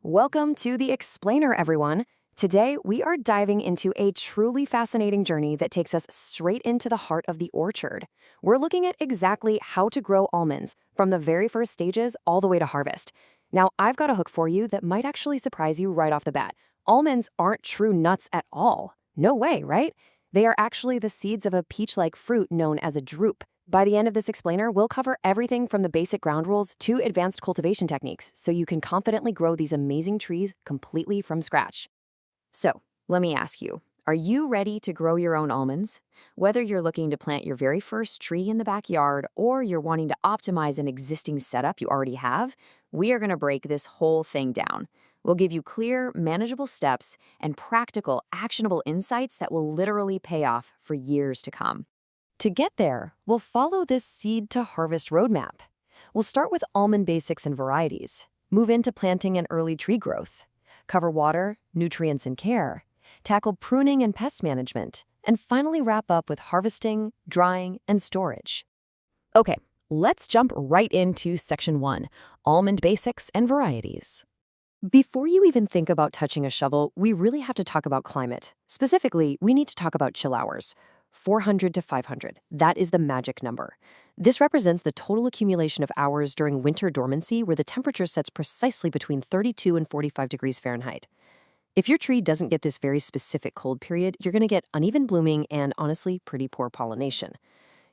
Welcome to the Explainer, everyone. Today, we are diving into a truly fascinating journey that takes us straight into the heart of the orchard. We're looking at exactly how to grow almonds, from the very first stages all the way to harvest. Now, I've got a hook for you that might actually surprise you right off the bat. Almonds aren't true nuts at all. No way, right? They are actually the seeds of a peach-like fruit known as a drupe. By the end of this explainer, we'll cover everything from the basic ground rules to advanced cultivation techniques so you can confidently grow these amazing trees completely from scratch. So, let me ask you, are you ready to grow your own almonds? Whether you're looking to plant your very first tree in the backyard or you're wanting to optimize an existing setup you already have, we are going to break this whole thing down. We'll give you clear, manageable steps and practical, actionable insights that will literally pay off for years to come. To get there, we'll follow this seed-to-harvest roadmap. We'll start with almond basics and varieties, move into planting and early tree growth, cover water, nutrients, and care, tackle pruning and pest management, and finally wrap up with harvesting, drying, and storage. Okay, let's jump right into Section 1, Almond Basics and Varieties. Before you even think about touching a shovel, we really have to talk about climate. Specifically, we need to talk about chill hours. 400 to 500. That is the magic number. This represents the total accumulation of hours during winter dormancy where the temperature sets precisely between 32 and 45 degrees Fahrenheit. If your tree doesn't get this very specific cold period, you're going to get uneven blooming and, honestly, pretty poor pollination.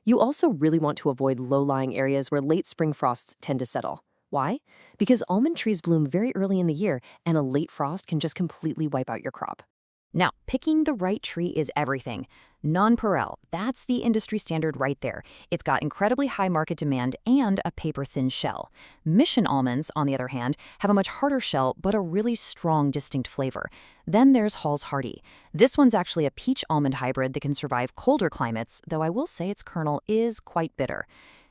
You also really want to avoid low-lying areas where late spring frosts tend to settle. Why? Because almond trees bloom very early in the year, and a late frost can just completely wipe out your crop. Now, picking the right tree is everything. Nonpareil, that's the industry standard right there. It's got incredibly high market demand and a paper-thin shell. Mission almonds, on the other hand, have a much harder shell but a really strong, distinct flavor. Then there's Hall's Hardy. This one's actually a peach almond hybrid that can survive colder climates, though I will say its kernel is quite bitter.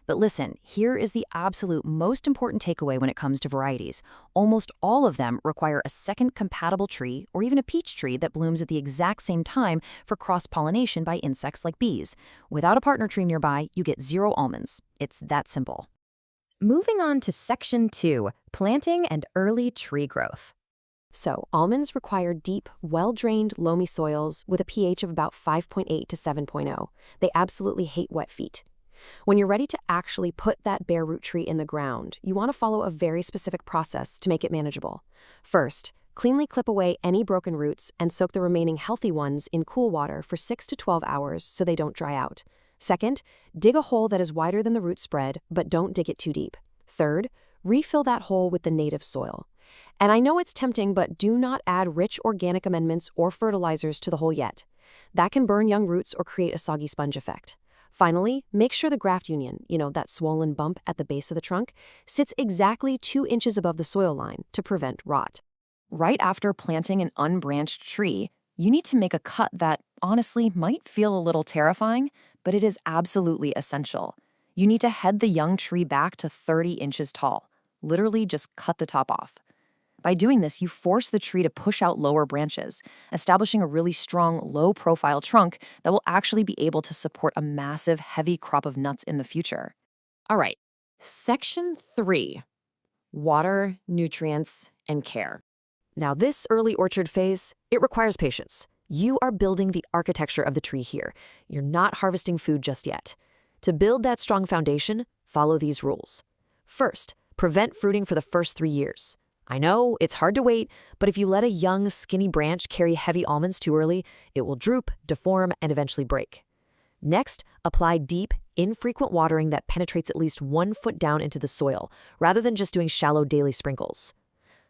But listen, here is the absolute most important takeaway when it comes to varieties. Almost all of them require a second compatible tree or even a peach tree that blooms at the exact same time for cross-pollination by insects like bees. Without a partner tree nearby, you get zero almonds. It's that simple. Moving on to Section 2, Planting and Early Tree Growth. So, almonds require deep, well-drained, loamy soils with a pH of about 5.8 to 7.0. They absolutely hate wet feet. When you're ready to actually put that bare root tree in the ground, you want to follow a very specific process to make it manageable. First, cleanly clip away any broken roots and soak the remaining healthy ones in cool water for 6 to 12 hours so they don't dry out. Second, dig a hole that is wider than the root spread, but don't dig it too deep. Third, refill that hole with the native soil. And I know it's tempting, but do not add rich organic amendments or fertilizers to the hole yet. That can burn young roots or create a soggy sponge effect. Finally, make sure the graft union, that swollen bump at the base of the trunk, sits exactly 2 inches above the soil line to prevent rot. Right after planting an unbranched tree, you need to make a cut that, honestly, might feel a little terrifying, but it is absolutely essential. You need to head the young tree back to 30 inches tall. Literally just cut the top off. By doing this, you force the tree to push out lower branches, establishing a really strong, low-profile trunk that will actually be able to support a massive, heavy crop of nuts in the future. All right, Section 3, Water, Nutrients, and Care. Now, this early orchard phase, it requires patience. You are building the architecture of the tree here. You're not harvesting food just yet. To build that strong foundation, follow these rules. First, prevent fruiting for the first 3 years. I know, it's hard to wait, but if you let a young, skinny branch carry heavy almonds too early, it will droop, deform, and eventually break. Next, apply deep, infrequent watering that penetrates at least 1 foot down into the soil, rather than just doing shallow daily sprinkles.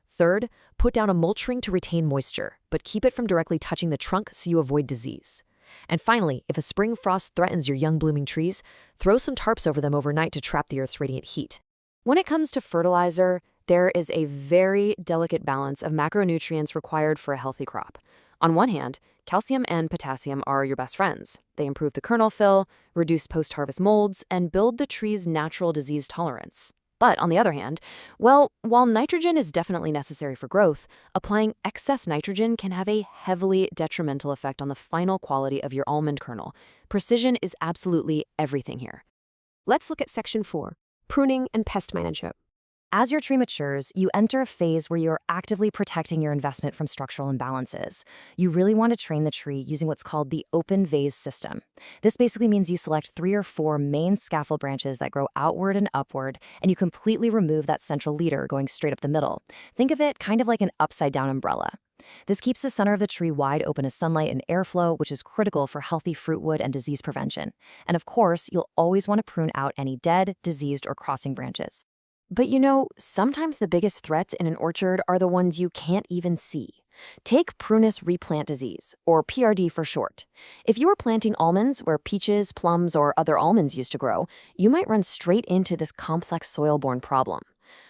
Third, put down a mulch ring to retain moisture, but keep it from directly touching the trunk so you avoid disease. And finally, if a spring frost threatens your young blooming trees, throw some tarps over them overnight to trap the earth's radiant heat. When it comes to fertilizer, there is a very delicate balance of macronutrients required for a healthy crop. On one hand, calcium and potassium are your best friends. They improve the kernel fill, reduce post-harvest molds, and build the tree's natural disease tolerance. But on the other hand, while nitrogen is definitely necessary for growth, applying excess nitrogen can have a heavily detrimental effect on the final quality of your almond kernel. Precision is absolutely everything here. Let's look at Section 4, Pruning and Pest Management. As your tree matures, you enter a phase where you're actively protecting your investment from structural imbalances. You really want to train the tree using what's called the open vase system. This basically means you select 3 or 4 main scaffold branches that grow outward and upward, and you completely remove that central leader going straight up the middle. Think of it kind of like an upside-down umbrella. This keeps the center of the tree wide open to sunlight and airflow, which is critical for healthy fruitwood and disease prevention. And of course, you'll always want to prune out any dead, diseased, or crossing branches. But sometimes the biggest threats in an orchard are the ones you can't even see. Take prunus replant disease, or PRD for short. If you were planting almonds where peaches, plums, or other almonds used to grow, you might run straight into this complex soil-borne problem.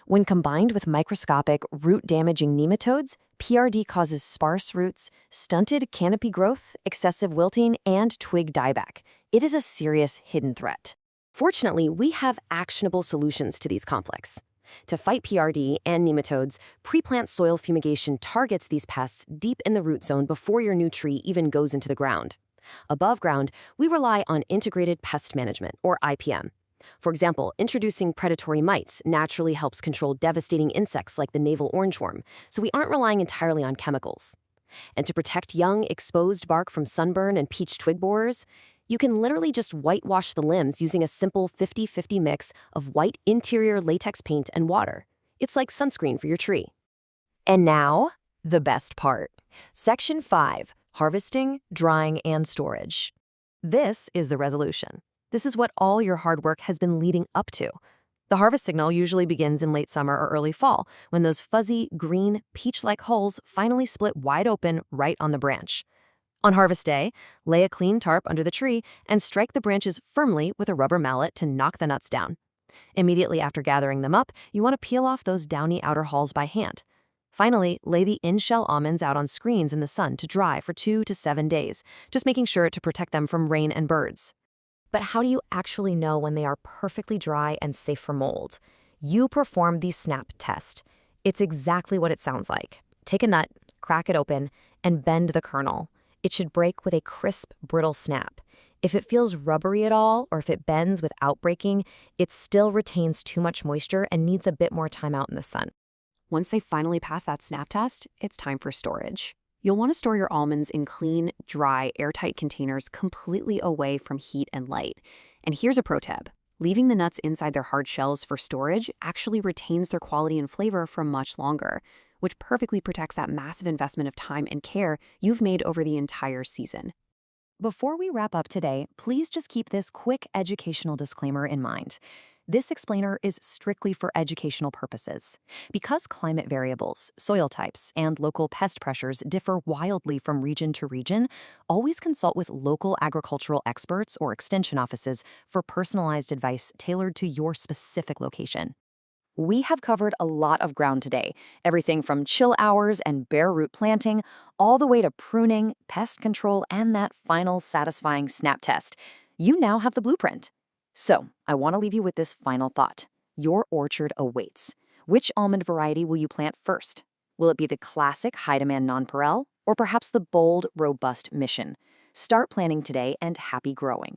When combined with microscopic, root-damaging nematodes, PRD causes sparse roots, stunted canopy growth, excessive wilting, and twig dieback. It is a serious hidden threat. Fortunately, we have actionable solutions to these conflicts. To fight PRD and nematodes, pre-plant soil fumigation targets these pests deep in the root zone before your new tree even goes into the ground. Above ground, we rely on integrated pest management, or IPM. For example, introducing predatory mites naturally helps control devastating insects like the navel orangeworm, so we aren't relying entirely on chemicals. And to protect young, exposed bark from sunburn and peach twig borers, you can literally just whitewash the limbs using a simple 50-50 mix of white interior latex paint and water. It's like sunscreen for your tree. And now, the best part. Section 5, Harvesting, Drying, and Storage. This is the resolution. This is what all your hard work has been leading up to. The harvest signal usually begins in late summer or early fall, when those fuzzy, green, peach-like hulls finally split wide open right on the branch. On harvest day, lay a clean tarp under the tree and strike the branches firmly with a rubber mallet to knock the nuts down. Immediately after gathering them up, you want to peel off those downy outer hulls by hand. Finally, lay the in-shell almonds out on screens in the sun to dry for 2 to 7 days, just making sure to protect them from rain and birds. But how do you actually know when they are perfectly dry and safe for mold? You perform the snap test. It's exactly what it sounds like. Take a nut, crack it open, and bend the kernel. It should break with a crisp, brittle snap. If it feels rubbery at all, or if it bends without breaking, it still retains too much moisture and needs a bit more time out in the sun. Once they finally pass that snap test, it's time for storage. You'll want to store your almonds in clean, dry, airtight containers completely away from heat and light. And here's a pro tip. Leaving the nuts inside their hard shells for storage actually retains their quality and flavor for much longer, which perfectly protects that massive investment of time and care you've made over the entire season. Before we wrap up today, please just keep this quick educational disclaimer in mind. This explainer is strictly for educational purposes. Because climate variables, soil types, and local pest pressures differ wildly from region to region, always consult with local agricultural experts or extension offices for personalized advice tailored to your specific location. We have covered a lot of ground today, everything from chill hours and bare root planting, all the way to pruning, pest control, and that final satisfying snap test. You now have the blueprint. So, I want to leave you with this final thought. Your orchard awaits. Which almond variety will you plant first? Will it be the classic high-demand nonpareil, or perhaps the bold, robust mission? Start planning today and happy growing.